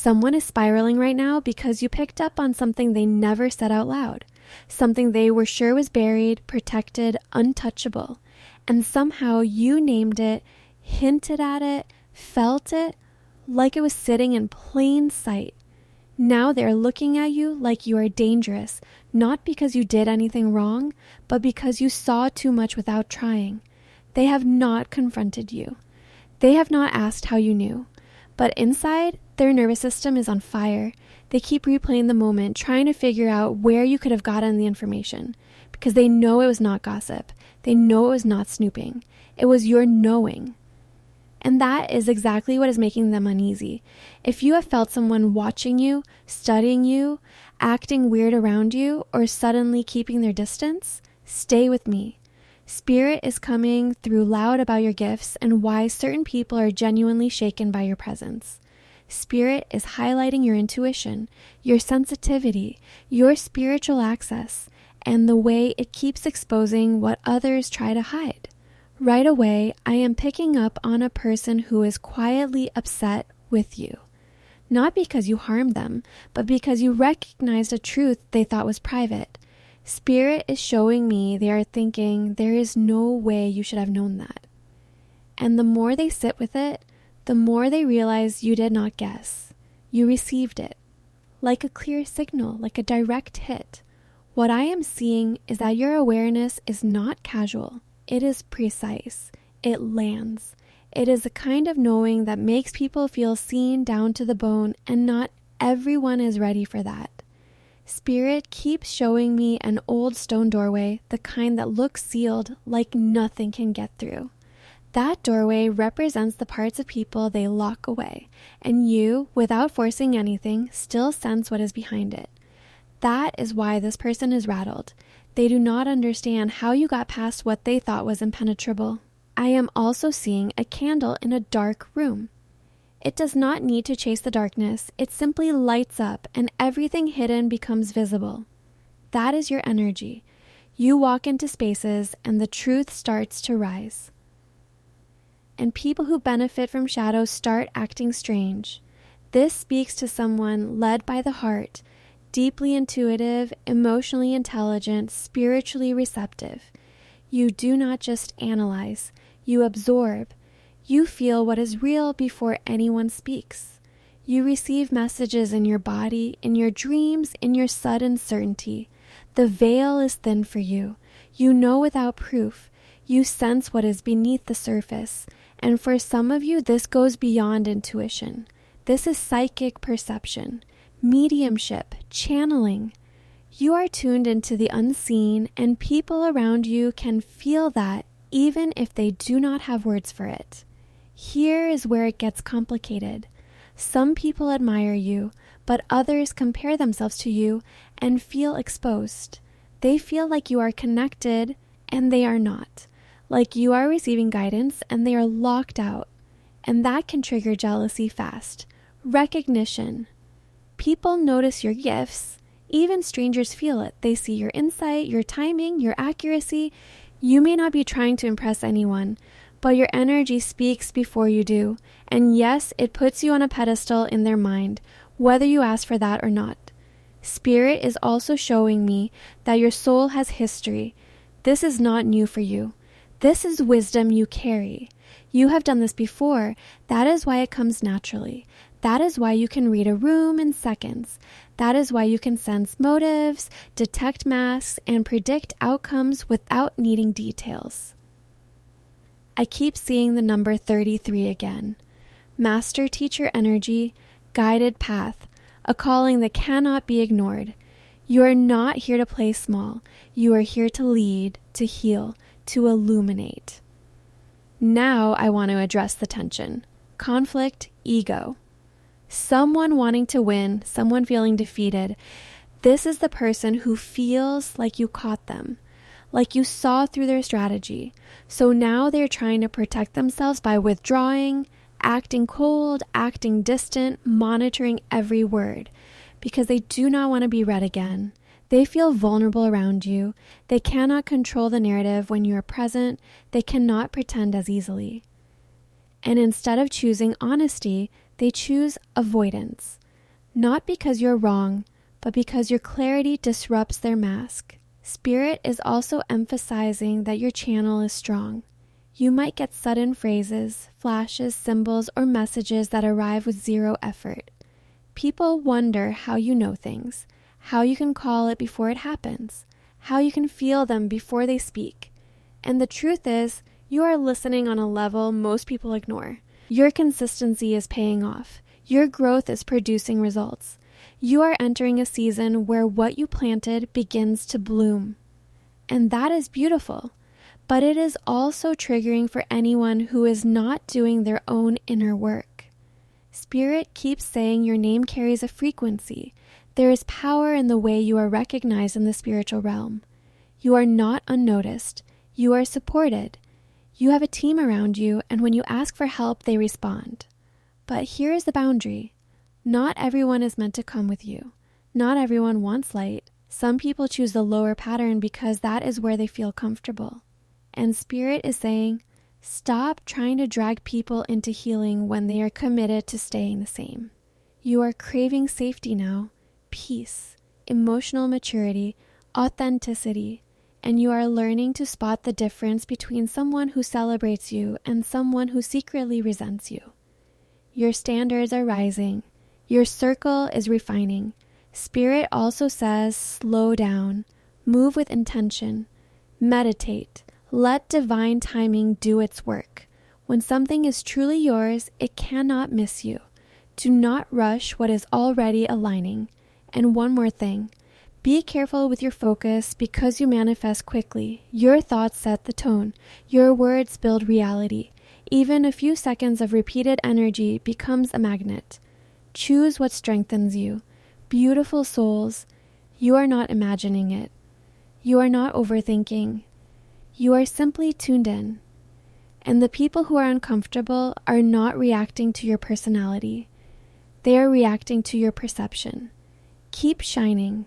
Someone is spiraling right now because you picked up on something they never said out loud, something they were sure was buried, protected, untouchable, and somehow you named it, hinted at it, felt it, like it was sitting in plain sight. Now they're looking at you like you are dangerous, not because you did anything wrong, but because you saw too much without trying. They have not confronted you. They have not asked how you knew. But inside, their nervous system is on fire. They keep replaying the moment, trying to figure out where you could have gotten the information, because they know it was not gossip. They know it was not snooping. It was your knowing. And that is exactly what is making them uneasy. If you have felt someone watching you, studying you, acting weird around you, or suddenly keeping their distance, stay with me. Spirit is coming through loud about your gifts and why certain people are genuinely shaken by your presence. Spirit is highlighting your intuition, your sensitivity, your spiritual access, and the way it keeps exposing what others try to hide. Right away, I am picking up on a person who is quietly upset with you. Not because you harmed them, but because you recognized a truth they thought was private. Spirit is showing me they are thinking there is no way you should have known that. And the more they sit with it, the more they realize you did not guess. You received it. Like a clear signal, like a direct hit. What I am seeing is that your awareness is not casual. It is precise. It lands. It is a kind of knowing that makes people feel seen down to the bone, and not everyone is ready for that. Spirit keeps showing me an old stone doorway, the kind that looks sealed, like nothing can get through. That doorway represents the parts of people they lock away, and you, without forcing anything, still sense what is behind it. That is why this person is rattled. They do not understand how you got past what they thought was impenetrable. I am also seeing a candle in a dark room. It does not need to chase the darkness. It simply lights up and everything hidden becomes visible. That is your energy. You walk into spaces and the truth starts to rise. And people who benefit from shadows start acting strange. This speaks to someone led by the heart, deeply intuitive, emotionally intelligent, spiritually receptive. You do not just analyze, you absorb. You feel what is real before anyone speaks. You receive messages in your body, in your dreams, in your sudden certainty. The veil is thin for you. You know without proof. You sense what is beneath the surface. And for some of you, this goes beyond intuition. This is psychic perception, mediumship, channeling. You are tuned into the unseen, and people around you can feel that even if they do not have words for it. Here is where it gets complicated. Some people admire you, but others compare themselves to you and feel exposed. They feel like you are connected, and they are not. Like you are receiving guidance, and they are locked out. And that can trigger jealousy fast. Recognition. People notice your gifts. Even strangers feel it. They see your insight, your timing, your accuracy. You may not be trying to impress anyone, but your energy speaks before you do. And yes, it puts you on a pedestal in their mind, whether you ask for that or not. Spirit is also showing me that your soul has history. This is not new for you. This is wisdom you carry. You have done this before. That is why it comes naturally. That is why you can read a room in seconds. That is why you can sense motives, detect masks, and predict outcomes without needing details. I keep seeing the number 33 again. Master teacher energy, guided path, a calling that cannot be ignored. You are not here to play small. You are here to lead, to heal, to illuminate. Now I want to address the tension. Conflict, ego. Someone wanting to win, someone feeling defeated. This is the person who feels like you caught them, like you saw through their strategy. So now they're trying to protect themselves by withdrawing, acting cold, acting distant, monitoring every word, because they do not want to be read again. They feel vulnerable around you. They cannot control the narrative when you are present. They cannot pretend as easily. And instead of choosing honesty, they choose avoidance. Not because you're wrong, but because your clarity disrupts their mask. Spirit is also emphasizing that your channel is strong. You might get sudden phrases, flashes, symbols, or messages that arrive with zero effort. People wonder how you know things, how you can call it before it happens, how you can feel them before they speak. And the truth is, you are listening on a level most people ignore. Your consistency is paying off. Your growth is producing results. You are entering a season where what you planted begins to bloom. And that is beautiful, but it is also triggering for anyone who is not doing their own inner work. Spirit keeps saying your name carries a frequency. There is power in the way you are recognized in the spiritual realm. You are not unnoticed. You are supported. You have a team around you, and when you ask for help, they respond. But here is the boundary. Not everyone is meant to come with you. Not everyone wants light. Some people choose the lower pattern because that is where they feel comfortable. And Spirit is saying, stop trying to drag people into healing when they are committed to staying the same. You are craving safety now, peace, emotional maturity, authenticity, and you are learning to spot the difference between someone who celebrates you and someone who secretly resents you. Your standards are rising. Your circle is refining. Spirit also says, slow down, move with intention, meditate, let divine timing do its work. When something is truly yours, it cannot miss you. Do not rush what is already aligning. And one more thing, be careful with your focus because you manifest quickly. Your thoughts set the tone. Your words build reality. Even a few seconds of repeated energy becomes a magnet. Choose what strengthens you. Beautiful souls, you are not imagining it. You are not overthinking. You are simply tuned in. And the people who are uncomfortable are not reacting to your personality. They are reacting to your perception. Keep shining.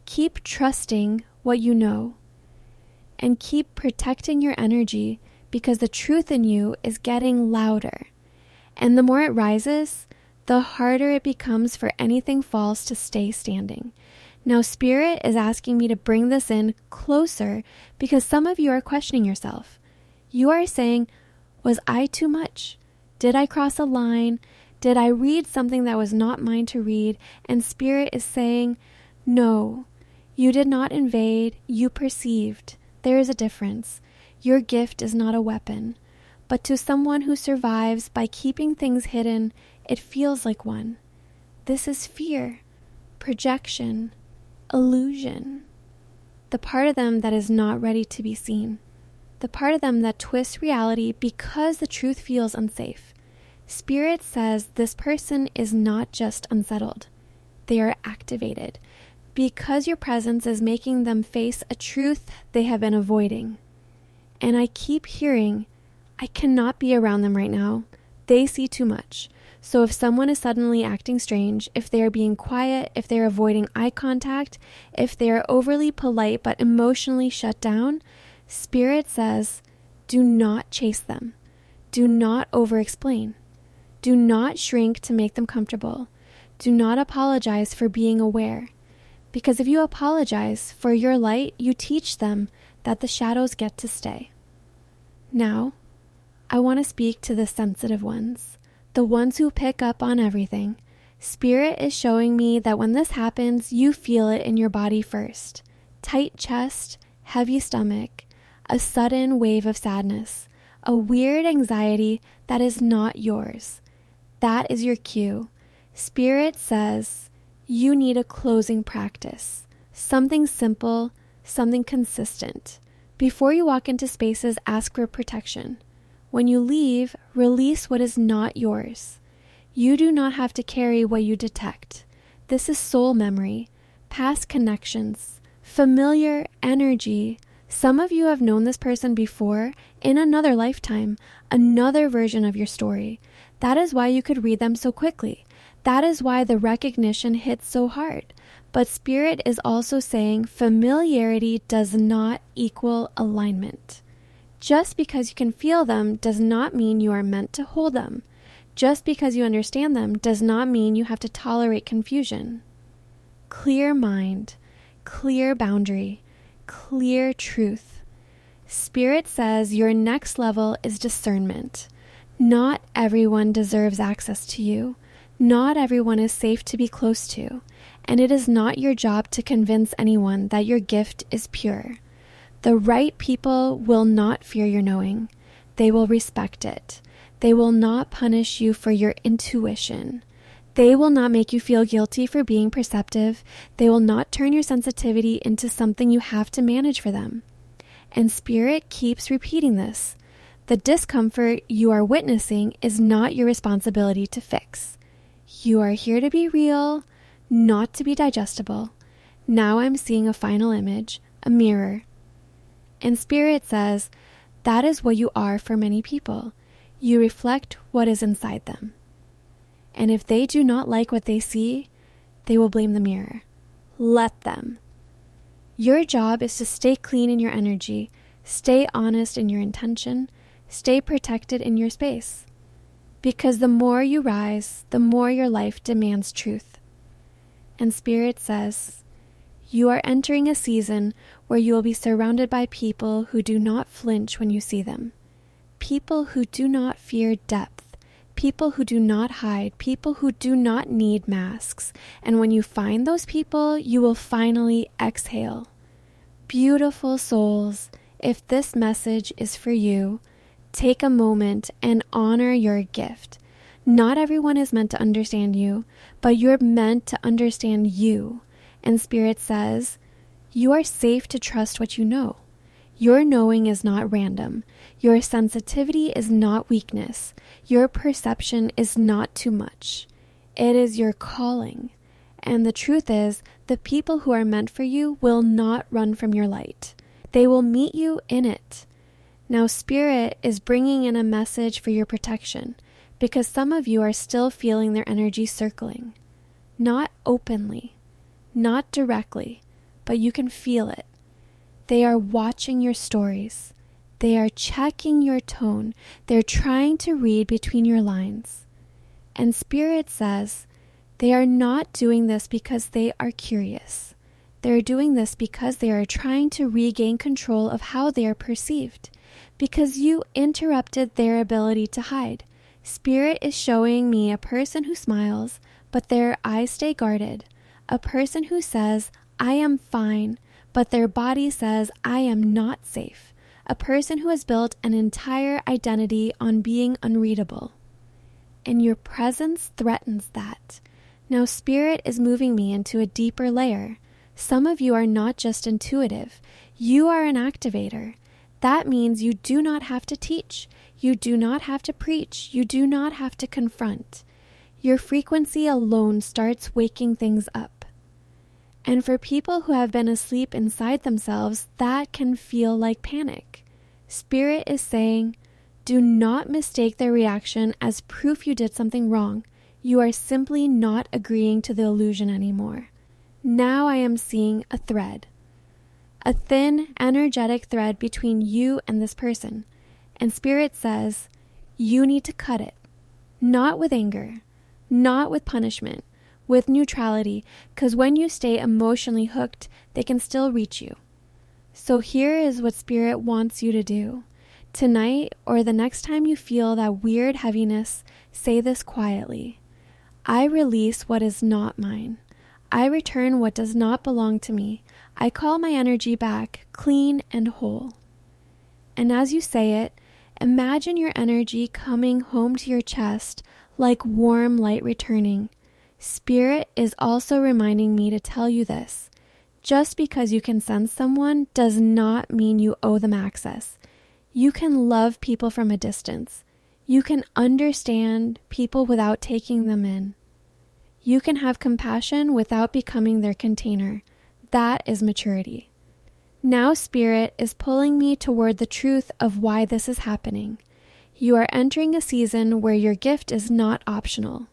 Keep trusting what you know. And keep protecting your energy because the truth in you is getting louder. And the more it rises, the harder it becomes for anything false to stay standing. Now, Spirit is asking me to bring this in closer because some of you are questioning yourself. You are saying, was I too much? Did I cross a line? Did I read something that was not mine to read? And Spirit is saying, no, you did not invade, you perceived. There is a difference. Your gift is not a weapon. But to someone who survives by keeping things hidden, it feels like one. This is fear, projection, illusion. The part of them that is not ready to be seen. The part of them that twists reality because the truth feels unsafe. Spirit says this person is not just unsettled. They are activated because your presence is making them face a truth they have been avoiding. And I keep hearing, I cannot be around them right now. They see too much. So if someone is suddenly acting strange, if they are being quiet, if they're avoiding eye contact, if they are overly polite but emotionally shut down, Spirit says, do not chase them. Do not over-explain. Do not shrink to make them comfortable. Do not apologize for being aware. Because if you apologize for your light, you teach them that the shadows get to stay. Now, I want to speak to the sensitive ones, the ones who pick up on everything. Spirit is showing me that when this happens, you feel it in your body first. Tight chest, heavy stomach, a sudden wave of sadness, a weird anxiety that is not yours. That is your cue. Spirit says you need a closing practice, something simple, something consistent. Before you walk into spaces, ask for protection. When you leave, release what is not yours. You do not have to carry what you detect. This is soul memory, past connections, familiar energy. Some of you have known this person before in another lifetime, another version of your story. That is why you could read them so quickly. That is why the recognition hits so hard. But Spirit is also saying familiarity does not equal alignment. Just because you can feel them does not mean you are meant to hold them. Just because you understand them does not mean you have to tolerate confusion. Clear mind, clear boundary, clear truth. Spirit says your next level is discernment. Not everyone deserves access to you. Not everyone is safe to be close to. And it is not your job to convince anyone that your gift is pure. The right people will not fear your knowing. They will respect it. They will not punish you for your intuition. They will not make you feel guilty for being perceptive. They will not turn your sensitivity into something you have to manage for them. And Spirit keeps repeating this. The discomfort you are witnessing is not your responsibility to fix. You are here to be real, not to be digestible. Now I'm seeing a final image, a mirror. And Spirit says, that is what you are for many people. You reflect what is inside them. And if they do not like what they see, they will blame the mirror. Let them. Your job is to stay clean in your energy, stay honest in your intention, stay protected in your space. Because the more you rise, the more your life demands truth. And Spirit says, you are entering a season where you will be surrounded by people who do not flinch when you see them. People who do not fear depth. People who do not hide. People who do not need masks. And when you find those people, you will finally exhale. Beautiful souls, if this message is for you, take a moment and honor your gift. Not everyone is meant to understand you, but you're meant to understand you. And Spirit says, you are safe to trust what you know. Your knowing is not random. Your sensitivity is not weakness. Your perception is not too much. It is your calling. And the truth is, the people who are meant for you will not run from your light. They will meet you in it. Now, Spirit is bringing in a message for your protection, because some of you are still feeling their energy circling. Not openly. Not directly, but you can feel it. They are watching your stories. They are checking your tone. They're trying to read between your lines. And Spirit says they are not doing this because they are curious. They're doing this because they are trying to regain control of how they are perceived, because you interrupted their ability to hide. Spirit is showing me a person who smiles, but their eyes stay guarded. A person who says, I am fine, but their body says, I am not safe. A person who has built an entire identity on being unreadable. And your presence threatens that. Now Spirit is moving me into a deeper layer. Some of you are not just intuitive. You are an activator. That means you do not have to teach. You do not have to preach. You do not have to confront. Your frequency alone starts waking things up. And for people who have been asleep inside themselves, that can feel like panic. Spirit is saying, do not mistake their reaction as proof you did something wrong. You are simply not agreeing to the illusion anymore. Now I am seeing a thread. A thin, energetic thread between you and this person. And Spirit says, you need to cut it. Not with anger, not with punishment, with neutrality, because when you stay emotionally hooked, they can still reach you. So here is what Spirit wants you to do. Tonight, or the next time you feel that weird heaviness, say this quietly. I release what is not mine. I return what does not belong to me. I call my energy back, clean and whole. And as you say it, imagine your energy coming home to your chest like warm light returning. Spirit is also reminding me to tell you this. Just because you can sense someone does not mean you owe them access. You can love people from a distance. You can understand people without taking them in. You can have compassion without becoming their container. That is maturity. Now Spirit is pulling me toward the truth of why this is happening. You are entering a season where your gift is not optional.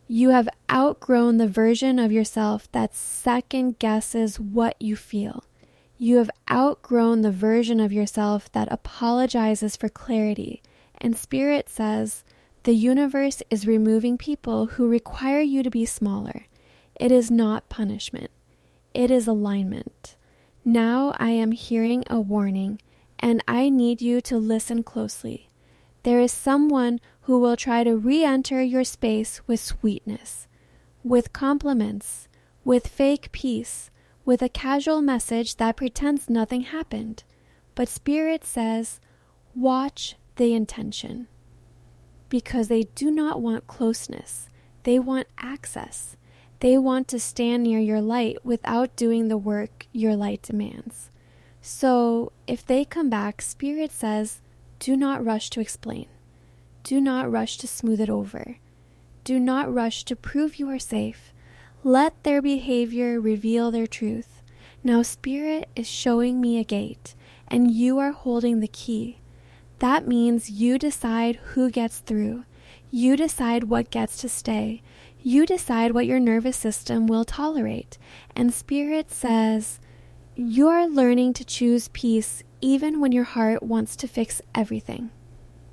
You have outgrown the version of yourself that second guesses what you feel. You have outgrown the version of yourself that apologizes for clarity. And Spirit says, The universe is removing people who require you to be smaller. It is not punishment. It is alignment. Now I am hearing a warning, and I need you to listen closely. There is someone who will try to re-enter your space with sweetness, with compliments, with fake peace, with a casual message that pretends nothing happened. But Spirit says, watch the intention. Because they do not want closeness. They want access. They want to stand near your light without doing the work your light demands. So if they come back, Spirit says, do not rush to explain. Do not rush to smooth it over. Do not rush to prove you are safe. Let their behavior reveal their truth. Now Spirit is showing me a gate, and you are holding the key. That means you decide who gets through. You decide what gets to stay. You decide what your nervous system will tolerate. And Spirit says, you are learning to choose peace even when your heart wants to fix everything.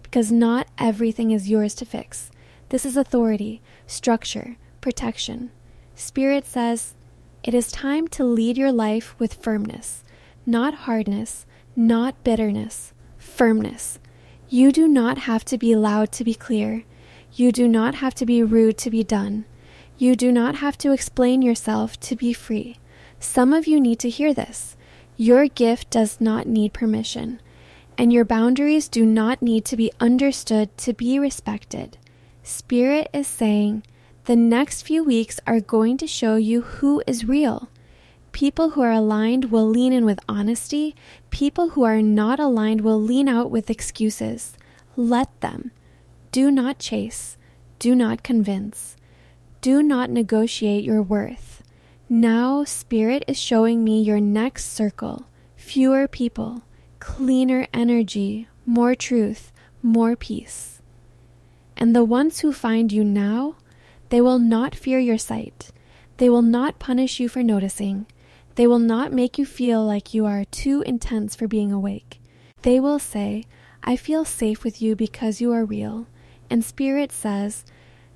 Because not everything is yours to fix. This is authority, structure, protection. Spirit says, it is time to lead your life with firmness, not hardness, not bitterness. Firmness. You do not have to be loud to be clear. You do not have to be rude to be done. You do not have to explain yourself to be free. Some of you need to hear this. Your gift does not need permission, and your boundaries do not need to be understood to be respected. Spirit is saying, the next few weeks are going to show you who is real. People who are aligned will lean in with honesty. People who are not aligned will lean out with excuses. Let them. Do not chase. Do not convince. Do not negotiate your worth. Now Spirit is showing me your next circle. Fewer people, cleaner energy, more truth, more peace. And the ones who find you now, they will not fear your sight. They will not punish you for noticing. They will not make you feel like you are too intense for being awake. They will say, I feel safe with you because you are real. And Spirit says,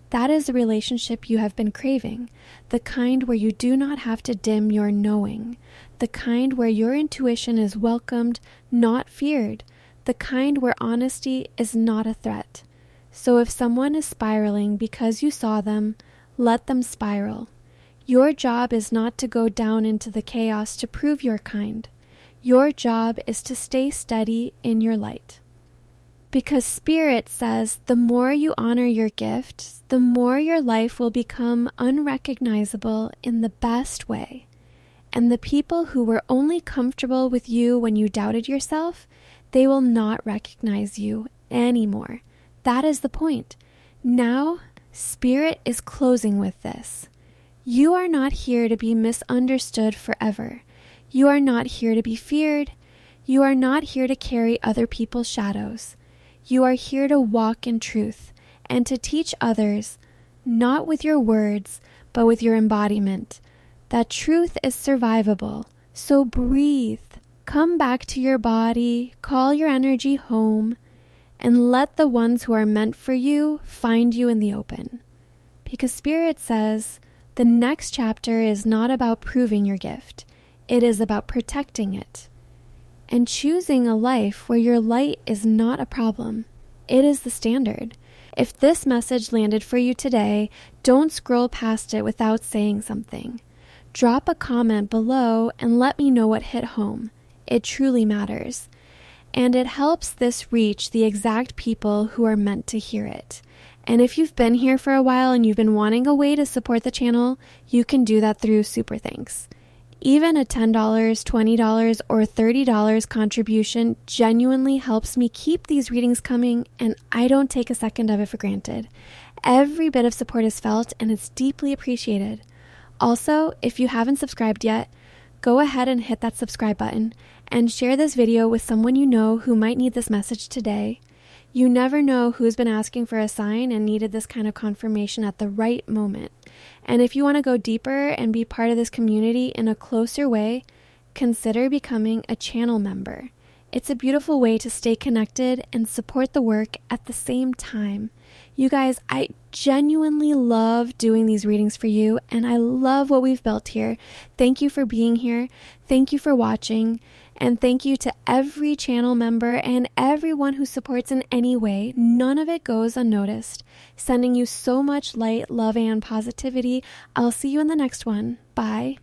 that is the relationship you have been craving, the kind where you do not have to dim your knowing, the kind where your intuition is welcomed, not feared, the kind where honesty is not a threat. So if someone is spiraling because you saw them, let them spiral. Your job is not to go down into the chaos to prove you're kind. Your job is to stay steady in your light. Because Spirit says the more you honor your gift, the more your life will become unrecognizable in the best way. And the people who were only comfortable with you when you doubted yourself, they will not recognize you anymore. That is the point. Now, Spirit is closing with this. You are not here to be misunderstood forever. You are not here to be feared. You are not here to carry other people's shadows. You are here to walk in truth and to teach others, not with your words, but with your embodiment, that truth is survivable. So breathe, come back to your body, call your energy home, and let the ones who are meant for you find you in the open. Because Spirit says, the next chapter is not about proving your gift. It is about protecting it and choosing a life where your light is not a problem. It is the standard. If this message landed for you today, don't scroll past it without saying something. Drop a comment below and let me know what hit home. It truly matters. And it helps this reach the exact people who are meant to hear it. And if you've been here for a while and you've been wanting a way to support the channel, you can do that through Super Thanks. Even a $10, $20, or $30 contribution genuinely helps me keep these readings coming, and I don't take a second of it for granted. Every bit of support is felt, and it's deeply appreciated. Also, if you haven't subscribed yet, go ahead and hit that subscribe button and share this video with someone you know who might need this message today. You never know who's been asking for a sign and needed this kind of confirmation at the right moment. And if you want to go deeper and be part of this community in a closer way, consider becoming a channel member. It's a beautiful way to stay connected and support the work at the same time. You guys, I genuinely love doing these readings for you, and I love what we've built here. Thank you for being here. Thank you for watching. And thank you to every channel member and everyone who supports in any way. None of it goes unnoticed. Sending you so much light, love, and positivity. I'll see you in the next one. Bye.